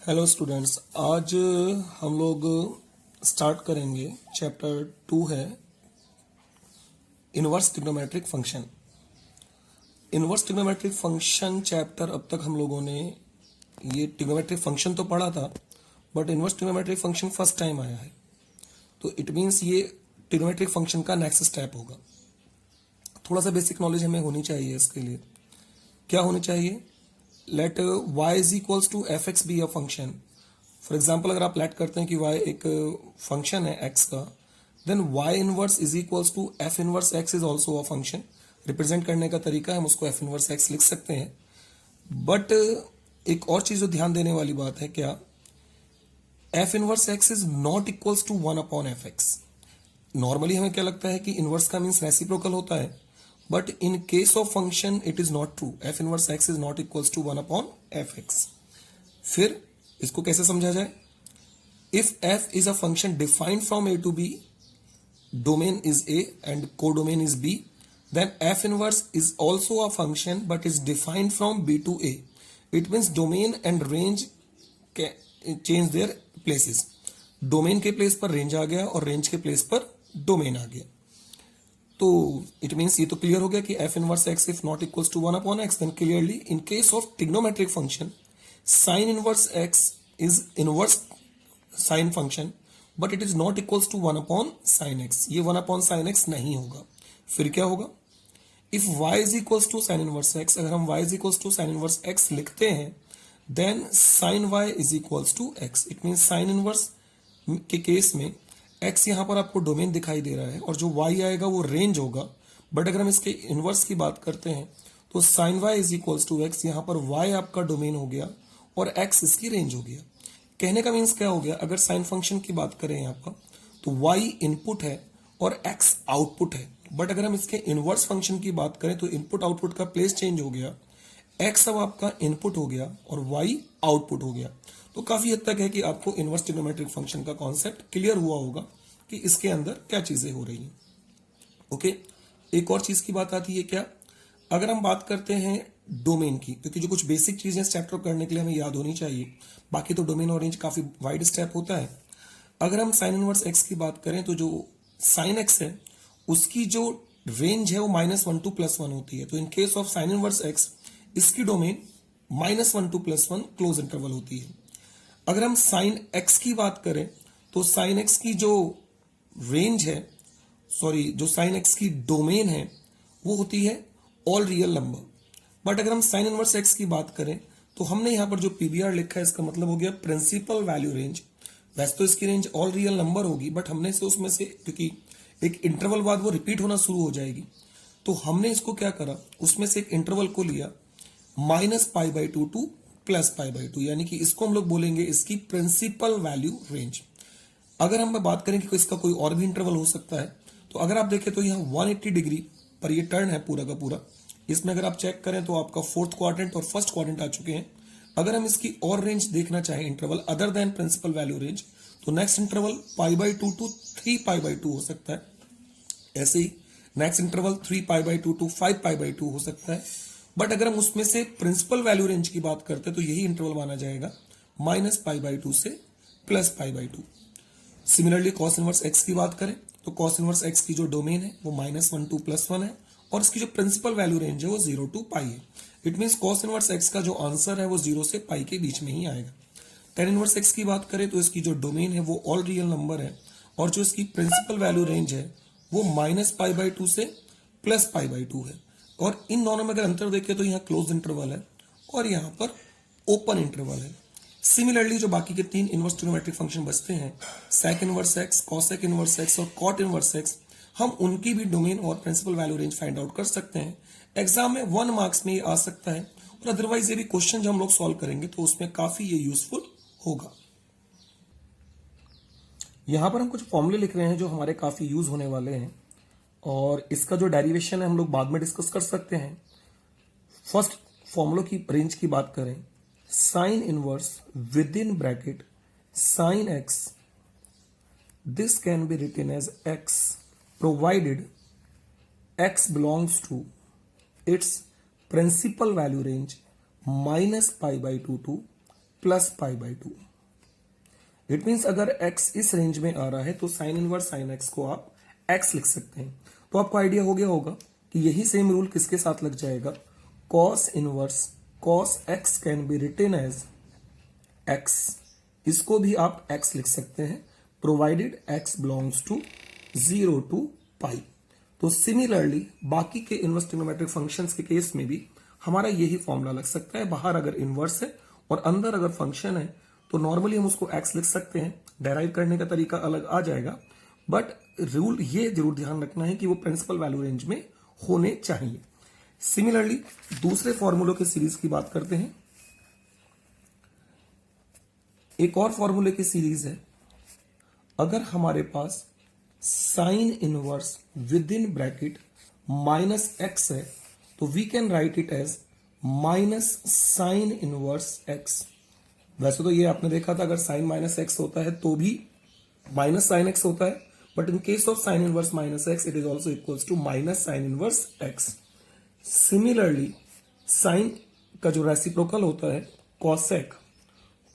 Hello students, आज हम लोग स्टार्ट करेंगे। चैप्टर 2 है inverse trigonometric function. Inverse trigonometric function chapter अब तक हम लोगों ने ये ट्रिग्नोमेट्रिक फंक्शन तो पढ़ा था, but inverse trigonometric function first time आया है, तो इट मीन्स ये ट्रिग्नोमेट्रिक फंक्शन का नेक्स्ट स्टेप होगा। थोड़ा सा बेसिक नॉलेज हमें होनी चाहिए। इसके लिए क्या होनी चाहिए? Let y is equals to F X be a function. For example, अगर आप लेट करते हैं कि y एक फंक्शन है x का, then y inverse is equals to F inverse x is also a function. Represent करने का तरीका है, हम उसको एफ इनवर्स x लिख सकते हैं। बट एक और चीज जो ध्यान देने वाली बात है, क्या F inverse x is not equals to 1 upon F X. Normally हमें क्या लगता है कि इनवर्स का मीन्स रेसिप्रोकल होता है, but in case of function it is not true. F inverse x is not equals to 1 upon F X. फिर इसको कैसे समझा जाए? If f is a function defined from a to b, domain is a and codomain is b, then f inverse is also a function but is defined from b to a. It means domain and range change their places. Domain के place पर range आ गया और range के place पर domain आ गया। तो it means ये तो क्लियर हो गया कि f inverse x if not equals to 1 upon x, then clearly in case of trigonometric function sine inverse x is inverse sine function but it is not equals to 1 upon sine x। ये 1 upon sine x नहीं होगा। फिर क्या होगा? If y is equals to sine inverse x, अगर हम y is equals to sine inverse x लिखते हैं, then sine y is equals to x। It means sine inverse के केस में x यहां पर आपको डोमेन दिखाई दे रहा है और जो y आएगा वो रेंज होगा। बट अगर हम इसके इनवर्स की बात करते हैं तो sine y is equals to x, यहां पर y आपका डोमेन हो गया और x इसकी रेंज हो गया। कहने का मीन्स क्या हो गया? अगर साइन फंक्शन की बात करें यहां पर, तो y इनपुट है और x आउटपुट है। बट अगर हम इसके इनवर्स फंक्शन की बात करें तो इनपुट आउटपुट का प्लेस चेंज हो गया। x अब आपका इनपुट हो गया और y आउटपुट हो गया। तो काफी हद तक है कि आपको इनवर्स ट्रिग्नोमेट्रिक फंक्शन का कॉन्सेप्ट क्लियर हुआ होगा कि इसके अंदर क्या चीजें हो रही हैं। ओके, एक और चीज की बात आती है क्या? अगर हम बात करते हैं डोमेन की, क्योंकि जो कुछ बेसिक चीजें स्टेप अप करने के लिए हमें याद होनी चाहिए, बाकी तो डोमेन और रेंज काफी वाइड स्टेप होता है। अगर हम साइन इनवर्स एक्स की बात करें तो जो साइन एक्स है उसकी जो रेंज है वो -1 to +1 होती है। तो इन case of sine inverse x इसकी डोमेन -1 to +1 क्लोज इंटरवल होती है। अगर हम साइन एक्स की बात करें तो साइन एक्स की जो रेंज है, जो साइन एक्स की डोमेन है वो होती है ऑल रियल नंबर। बट अगर हम साइन इनवर्स एक्स की बात करें तो हमने यहां पर जो पीबीआर लिखा है इसका मतलब हो गया प्रिंसिपल वैल्यू रेंज। वैसे तो इसकी रेंज ऑल रियल नंबर होगी, बट हमने से उसमें से, क्योंकि एक इंटरवल बाद वो रिपीट होना शुरू हो जाएगी, तो हमने इसको क्या करा, उसमें से एक इंटरवल को लिया -π/2 टू +π/2, यानी कि इसको हम लोग बोलेंगे इसकी प्रिंसिपल वैल्यू रेंज। अगर हम बात करें कि इसका कोई और भी इंटरवल हो सकता है, तो अगर आप देखें तो यहाँ 180 डिग्री पर ये टर्न है पूरा का पूरा। इसमें अगर आप चेक करें तो आपका फोर्थ क्वाड्रेंट और फर्स्ट क्वाड्रेंट आ चुके हैं। अगर हम इसकी और रेंज देखना चाहें, interval other than principal value range, तो नेक्स्ट इंटरवल π/2 टू 3π/2 हो सकता है। ऐसे ही नेक्स्ट इंटरवल 3π/2 टू 5π/2 हो सकता है। बट अगर हम उसमें से प्रिंसिपल वैल्यू रेंज की बात करते हैं तो यही इंटरवल माना जाएगा -π/2 से +π/2। सिमिलरली कॉस इनवर्स एक्स की बात करें तो कॉस इनवर्स एक्स की जो डोमेन है वो -1 to +1 है और इसकी जो प्रिंसिपल वैल्यू रेंज है वो 0 to π है। It means cos inverse x का जो आंसर है वो 0 से π के बीच में ही आएगा। टेन इनवर्स एक्स की बात करें तो इसकी जो डोमेन है वो ऑल रियल नंबर है और जो इसकी प्रिंसिपल वैल्यू रेंज है वो -π/2 से +π/2 है। और इन दोनों में अगर अंतर देखें तो यहाँ क्लोज इंटरवल है और यहाँ पर ओपन इंटरवल है। सिमिलरली जो बाकी के 3 इनवर्स ट्रिग्नोमेट्रिक फंक्शन बचते हैं, sec inverse x, cosec inverse x और कॉट इनवर्स एक्स, हम उनकी भी डोमेन और principal value range find out कर सकते हैं। एग्जाम में 1 मार्क्स में ये आ सकता है और अदरवाइज ये भी क्वेश्चन जो हम लोग सॉल्व करेंगे तो उसमें काफी ये यूजफुल होगा। यहां पर हम कुछ फॉर्मूले लिख रहे हैं जो हमारे काफी यूज होने वाले हैं और इसका जो डेरिवेशन है हम लोग बाद में डिस्कस कर सकते हैं। फर्स्ट फॉर्मूलों की रेंज की बात करें, sine inverse with in bracket sine x, this can be written as x provided x belongs to its principal value range -π/2 to plus pi by 2। It means अगर x इस range में आ रहा है तो साइन इनवर्स साइन x को आप x लिख सकते हैं। तो आपको आइडिया हो गया होगा कि यही सेम रूल किसके साथ लग जाएगा, cos inverse cos x can be written as x, इसको भी आप x लिख सकते हैं provided x belongs to 0 to pi. तो सिमिलरली बाकी के इनवर्स ट्रिग्नोमेट्रिक फंक्शंस के केस में भी हमारा यही फॉर्मूला लग सकता है। बाहर अगर इनवर्स है और अंदर अगर फंक्शन है तो नॉर्मली हम उसको x लिख सकते हैं, डेराइव करने का तरीका अलग आ जाएगा, बट रूल ये जरूर ध्यान रखना है कि वो प्रिंसिपल वैल्यू रेंज में होने चाहिए। सिमिलरली दूसरे फॉर्मूलों की सीरीज की बात करते हैं। एक और फॉर्मूले की सीरीज है, अगर हमारे पास sine inverse with in bracket minus x है तो we can write it as minus sine inverse x. वैसे तो ये आपने देखा था अगर साइन माइनस एक्स होता है तो भी माइनस साइन एक्स होता है, but in case of sine inverse minus x it is also equals to minus sine inverse x. Similarly sine का जो रेसिप्रोकल होता है cosec,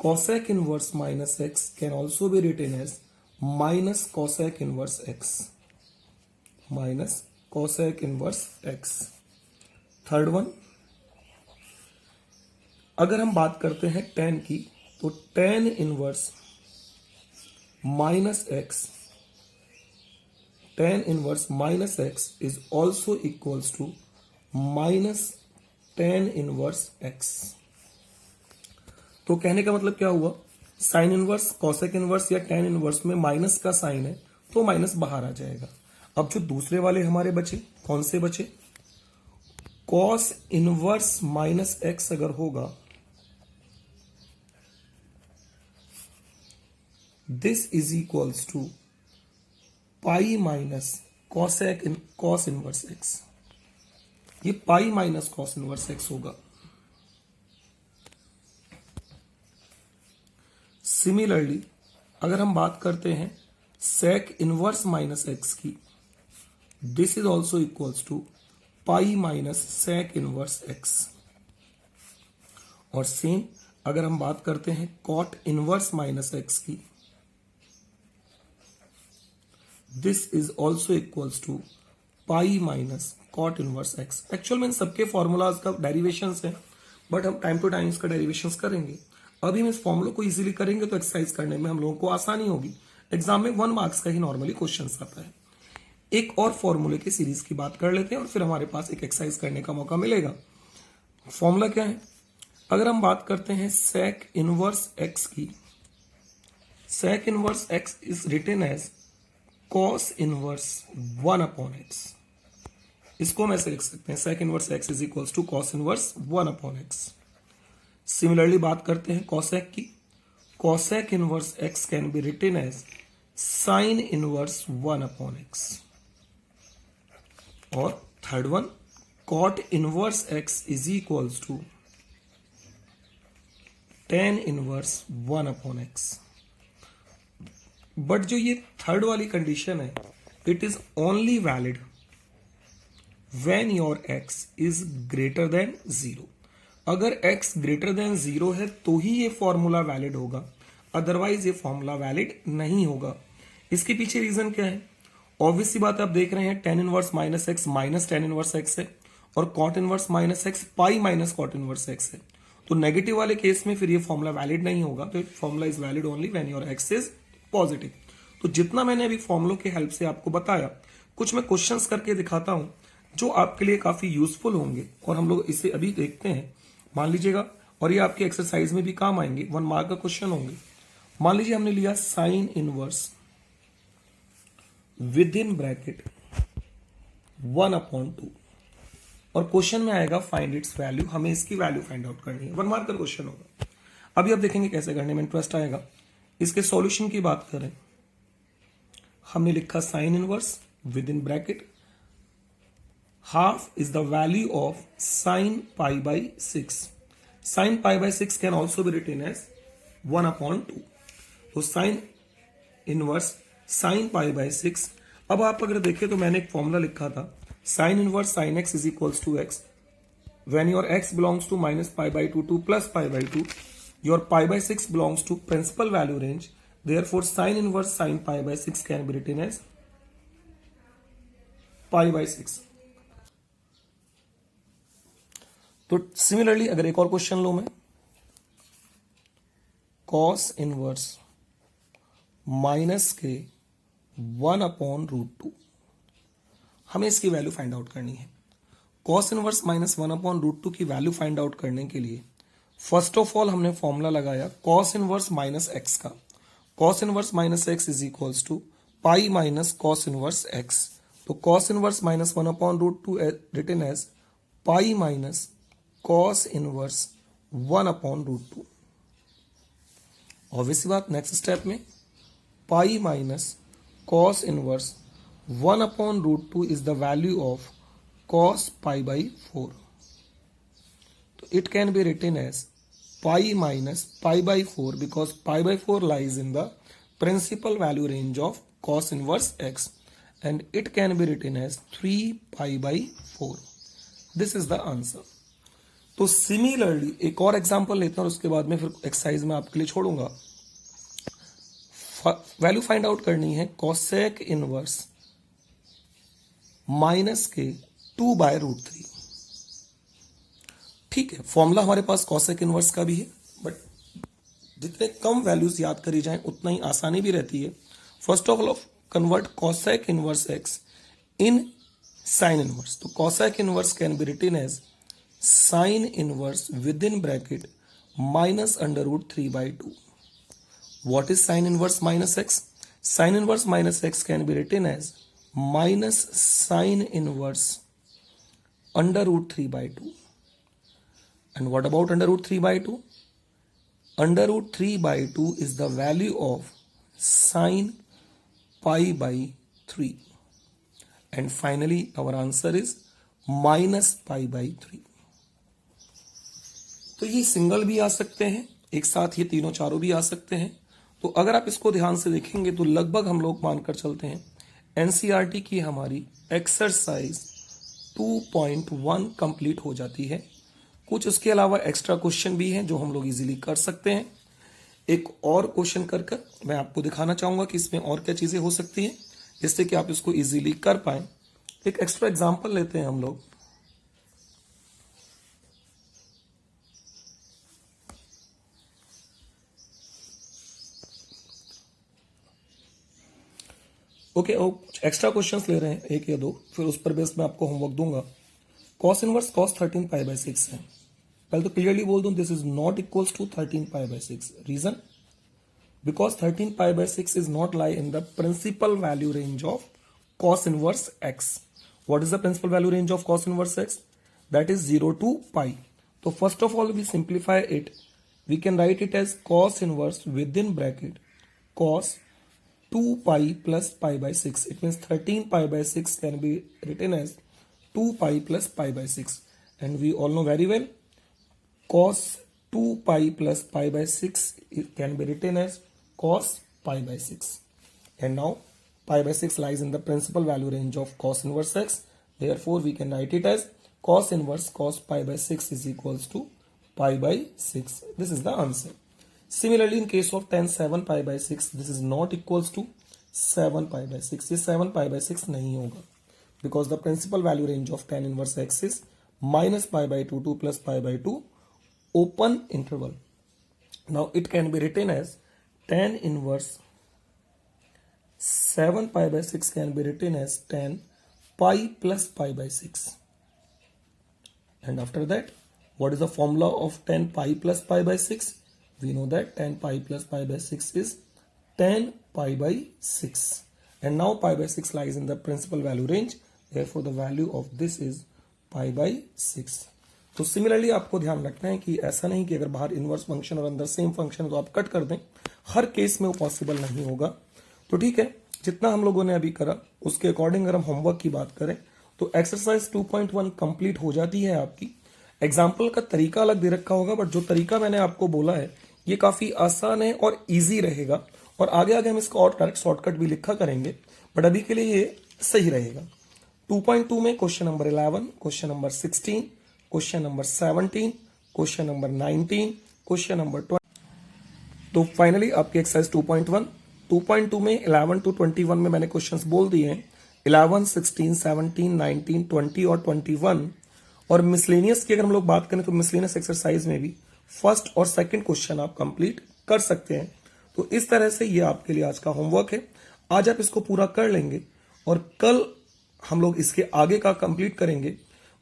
cosec inverse minus x can also be written as minus cosec inverse x, minus cosec inverse x. Third one, अगर हम बात करते हैं tan की तो tan inverse minus x, tan inverse minus x is also equals to minus tan inverse x. तो कहने का मतलब क्या हुआ, साइन इनवर्स कॉसेक इनवर्स या tan इनवर्स में माइनस का साइन है तो माइनस बाहर आ जाएगा। अब जो दूसरे वाले हमारे बचे, कौन से बचे, कॉस इनवर्स माइनस एक्स अगर होगा, this is equals to pi minus cosec in cos inverse x. ये pi minus cos inverse x होगा। सिमिलरली अगर हम बात करते हैं सेक इनवर्स माइनस एक्स की, this is also equals to pi minus sec inverse x. और same अगर हम बात करते हैं कॉट इनवर्स माइनस एक्स की, this is also equals to pi minus cot inverse x. Actual में इन सबके फॉर्मूलाज का डेरिवेशंस है, बट हम टाइम टू टाइम इसका डेरिवेशंस करेंगे। अभी हम इस फॉर्मूला को इजीली करेंगे तो एक्सरसाइज करने में हम लोगों को आसानी होगी। एग्जाम में 1 मार्क्स का ही नॉर्मली क्वेश्चन आता है। एक और फॉर्मूले की सीरीज की बात कर लेते हैं और फिर हमारे पास एक एक्सरसाइज करने का मौका मिलेगा। फॉर्मूला क्या है, अगर हम बात करते हैं सेक इनवर्स एक्स की, sec inverse x is written as cos inverse 1 upon x. इसको हम ऐसे लिख सकते हैं, sec inverse x is equals to cos inverse 1 upon x. Similarly बात करते हैं कॉसेक की, cosec inverse x can be written as sine inverse 1 upon x. और third one, cot inverse x is equals to tan inverse 1 upon x. But जो ये third वाली condition है, it is only valid when your x is greater than 0। अगर x greater than 0 है तो ही ये formula valid होगा, अदरवाइज ये फॉर्मूला वैलिड नहीं होगा। इसके पीछे रीजन क्या है, ऑब्वियस सी बात आप देख रहे हैं tan inverse minus x minus tan inverse x है और cot inverse minus x pi minus cot inverse x है। तो नेगेटिव वाले केस में फिर ये फॉर्मूला वैलिड नहीं होगा। तो formula is valid only when your x is positive. तो जितना मैंने अभी फॉर्मूलों की हेल्प से आपको बताया, कुछ मैं क्वेश्चंस करके दिखाता हूं जो आपके लिए काफी यूजफुल होंगे और हम लोग इसे अभी देखते हैं। मान लीजिएगा, और ये आपके एक्सरसाइज में भी काम आएंगे, 1 मार्क का क्वेश्चन होंगे। मान लीजिए हमने लिया sign inverse with in bracket 1 upon 2 और क्वेश्चन में आएगा फाइंड इट्स वैल्यू। हमें इसकी वैल्यू फाइंड आउट करनी है, 1 मार्क का क्वेश्चन होगा। अभी आप देखेंगे कैसे करने में इंटरेस्ट आएगा। इसके सॉल्यूशन की बात करें, हमने लिखा sine inverse with in bracket half is the value of sine pi by 6। Sine pi by 6 can also be written as 1 upon 2। तो sine inverse sine pi by 6। अब आप अगर देखें तो मैंने एक फॉर्मूला लिखा था, sine inverse sine x is equals to x when your x belongs to minus pi by 2 to plus pi by 2 your pi by 6 belongs to principal value range, therefore sine inverse sine pi by 6 can be written as pi by 6। तो similarly अगर एक और question लो मैं, cos inverse minus के 1/√2, हमें इसकी value find out करनी है। कॉस इनवर्स माइनस 1/√2 की वैल्यू फाइंड आउट करने के लिए फर्स्ट ऑफ ऑल हमने फॉर्मूला लगाया कॉस इनवर्स माइनस एक्स का। Cos inverse minus x is equals to pi minus cos inverse x. तो cos inverse minus 1/√2 written as pi minus cos inverse 1/√2। Obviously बात, next step में pi minus cos inverse 1/√2 is the value of cos pi by 4. So it can be written as pi minus pi by 4 because pi by 4 lies in the principal value range of cos inverse x, and it can be written as 3 pi by 4. This is the answer. तो similarly एक और example लेते हैं और उसके बाद में फिर एक्सरसाइज में आपके लिए छोड़ूंगा। वैल्यू फाइंड आउट करनी है cosec इनवर्स माइनस के 2/√3। ठीक है, फॉर्मूला हमारे पास कॉसेक इनवर्स का भी है, बट जितने कम वैल्यूज याद करी जाएं उतना ही आसानी भी रहती है। First of all convert cosec inverse x in sine inverse. तो cosec inverse can be written as sine inverse with in bracket minus √3/2। What is sine inverse minus x? Sine inverse minus x can be written as minus sine inverse √3/2. And what about √3/2? √3/2 is the value of sine pi by 3. And finally our answer is minus pi by 3. तो ये single भी आ सकते हैं, एक साथ ये तीनों चारों भी आ सकते हैं। तो अगर आप इसको ध्यान से देखेंगे तो लगभग हम लोग मानकर चलते हैं एनसीईआरटी की हमारी एक्सरसाइज 2.1 कंप्लीट हो जाती है। कुछ उसके अलावा एक्स्ट्रा क्वेश्चन भी हैं जो हम लोग इजीली कर सकते हैं। एक और क्वेश्चन कर मैं आपको दिखाना चाहूंगा कि इसमें और क्या चीजें हो सकती हैं जिससे कि आप इसको इजीली कर पाए। एक एक्स्ट्रा एग्जांपल लेते हैं हम लोग। ओके, और कुछ एक्स्ट्रा क्वेश्चंस ले रहे हैं, एक या दो, फिर उस पर बेस मैं आपको होमवर्क दूंगा। Cos inverse cos 13 pi by 6 है। पहले तो क्लियरली बोल दूं this is not equals to 13 pi by 6। Reason? Because 13 pi by 6 is not lie in the principal value range of cos inverse x. What is the principal value range of cos inverse x? That is 0 to pi. तो first of all we simplify it, we can write it as cos inverse with in bracket cos 2 pi plus pi by 6. It means 13 pi by 6 can be written as 2 pi plus pi by 6. And we all know very well cos 2 pi plus pi by 6 it can be written as cos pi by 6. And now pi by 6 lies in the principal value range of cos inverse x. Therefore we can write it as cos inverse cos pi by 6 is equals to pi by 6. This is the answer. Similarly, in case of tan 7 pi by 6, this is not equals to 7 pi by 6. ये 7 pi by 6 नहीं होगा because the principal value range of tan inverse x is minus pi by 2 to plus pi by 2 open interval. Now it can be written as tan inverse 7 pi by 6 can be written as tan pi plus pi by 6. And after that, what is the formula of tan pi plus pi by 6? We know that tan pi plus pi by 6 is tan pi by 6. And now pi by 6 lies in the principal value range. Therefore, the value of this is pi by 6. तो similarly आपको ध्यान रखना है कि ऐसा नहीं कि अगर बाहर इनवर्स फंक्शन और अंदर सेम फंक्शन है तो आप कट कर दें। हर केस में वो पॉसिबल नहीं होगा। तो ठीक है, जितना हम लोगों ने अभी करा उसके अकॉर्डिंग अगर हम होमवर्क की बात करें तो एक्सरसाइज 2.1 कंप्लीट हो जाती है आपकी। एग्जाम्पल का तरीका अलग दे रखा होगा, बट जो तरीका मैंने आपको बोला है ये काफी आसान है और इजी रहेगा, और आगे आगे हम इसका और डायरेक्ट शॉर्टकट भी लिखा करेंगे, बट अभी के लिए ये सही रहेगा। 2.2 में question number 11, question number 16, question number 17, question number 19, question number 20, तो फाइनली आपकी एक्सरसाइज 2.1 2.2 में 11 to 21 में मैंने क्वेश्चंस बोल दिए हैं। 11, 16, 17, 19, 20 और 21। और मिसलेनियस की अगर हम लोग बात करें तो मिसलेनियस एक्सरसाइज में भी फर्स्ट और सेकंड क्वेश्चन आप कंप्लीट कर सकते हैं। तो इस तरह से ये आपके लिए आज का होमवर्क है। आज आप इसको पूरा कर लेंगे और कल हम लोग इसके आगे का कंप्लीट करेंगे।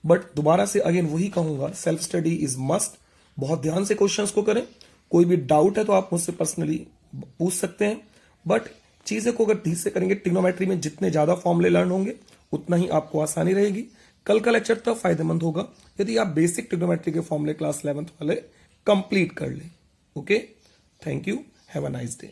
बट दोबारा से अगेन वही कहूंगा, सेल्फ स्टडी इज मस्ट। बहुत ध्यान से क्वेश्चंस को करें। कोई भी डाउट है तो आप मुझसे पर्सनली पूछ सकते हैं। बट चीजें को अगर ठीक से करेंगे, ट्रिग्नोमेट्री में जितने ज्यादा फॉर्मूले लर्न होंगे उतना ही आपको आसानी रहेगी। कल का लेक्चर तब फायदेमंद होगा यदि आप बेसिक ट्रिग्नोमेट्री के फॉर्मूले क्लास 11th वाले कंप्लीट कर लें। Okay, thank you, have a nice day.